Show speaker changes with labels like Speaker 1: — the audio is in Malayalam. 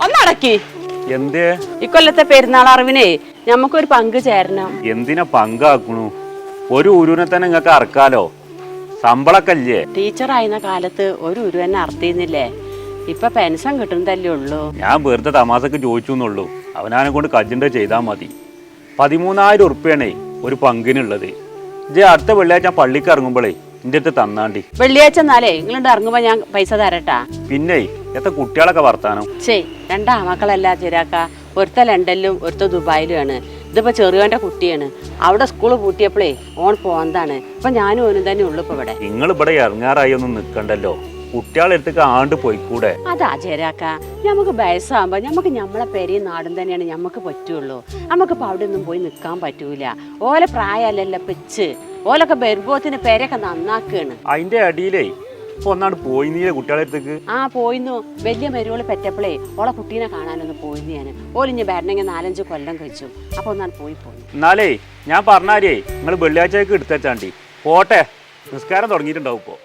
Speaker 1: ഒന്നടക്കി
Speaker 2: എന്തേ
Speaker 1: ഇക്കൊല്ലത്തെ പെരുന്നാൾ അറിവിനെ ഞമ്മക്കൊരു പങ്ക് ചേരണം.
Speaker 2: എന്തിനാ പങ്കാക്കണു? ഒരു ഉരുവിനെ തന്നെ നിങ്ങൾക്ക് അറക്കാലോ, ശമ്പളക്കല്ലേ?
Speaker 1: ടീച്ചറായിരുന്ന കാലത്ത് ഒരു ഉരു തന്നെ അർത്തിയുന്നില്ലേ? ഇപ്പൊ പെൻഷൻ കിട്ടുന്നതല്ലേ ഉള്ളൂ.
Speaker 2: ഞാൻ വെറുതെ തമാസക്ക് ചോദിച്ചു എന്നുള്ളൂ. അവനാനെ കൊണ്ട് കജിന്റെ ചെയ്താൽ മതി. 13,000 ഉറുപ്പ്യാണേ ഒരു പങ്കിനുള്ളത്. ഇജ് അടുത്ത വെള്ളിയാഴ്ച പള്ളിക്ക് ഇറങ്ങുമ്പോഴേ എന്റെ അടുത്ത് തന്നാണ്ടി.
Speaker 1: വെള്ളിയാഴ്ച എന്നാലേ നിങ്ങളുടെ ഇറങ്ങുമ്പോ ഞാൻ പൈസ തരട്ടാ.
Speaker 2: പിന്നെ എത്ര കുട്ടികളൊക്കെ വർത്താനം.
Speaker 1: രണ്ടാ മക്കളല്ല ചിരാക്ക. ഒരുത്ത ലണ്ടനിലും ഒരുത്ത ദുബായിലുമാണ്. ഇതിപ്പോ ചെറിയോന്റെ കുട്ടിയാണ്. അവിടെ സ്കൂള് പൂട്ടിയപ്പോഴേ ഓൺ പോന്നതാണ്. ഇപ്പൊ ഞാനും ഓനും തന്നെ ഉള്ളു. ഇപ്പൊ ഇവിടെ
Speaker 2: നിങ്ങൾ ഇവിടെ ഇറങ്ങാറായി ഒന്നും നിക്കണ്ടല്ലോ. കുട്ടികളെ അടുത്തേക്ക് ആണ്ട് പോയിക്കൂടെ?
Speaker 1: അതാ ചേരാക്ക, ഞമ്മക്ക് വയസ്സാകുമ്പോ ഞമ്മക്ക് ഞമ്മളെ പേരെയും നാടും തന്നെയാണ് ഞമ്മക്ക് പറ്റുള്ളൂ. നമുക്കിപ്പോ അവിടെ ഒന്നും പോയി നിക്കാൻ പറ്റൂല. ഓലെ പ്രായമല്ലല്ലോ പിച്ച്. ഓലൊക്കെ വരുമ്പോത്തിന് പേരൊക്കെ നന്നാക്കാണ്.
Speaker 2: അതിന്റെ അടിയിലേ ഇപ്പൊ ഒന്നാണ്ട് പോയിന്നീലെ കുട്ടികളെ അടുത്തേക്ക്.
Speaker 1: പോയിന്നു. വലിയ മരുവോള് പെറ്റപ്പളേ ഓളെ കുട്ടീനെ കാണാനൊന്ന് പോയിന്ന് ഞാൻ. ഓലിഞ്ഞ് വരണമെങ്കിൽ 4-5 കൊല്ലം കഴിച്ചു. അപ്പൊ ഒന്നാണ് പോയി.
Speaker 2: എന്നാലേ ഞാൻ പറഞ്ഞാലേ നിങ്ങൾ വെള്ളിയാഴ്ചക്ക് എടുത്തേച്ചാണ്ടി പോട്ടെ. നിസ്കാരം തുടങ്ങിയിട്ടുണ്ടാവും ഇപ്പോ.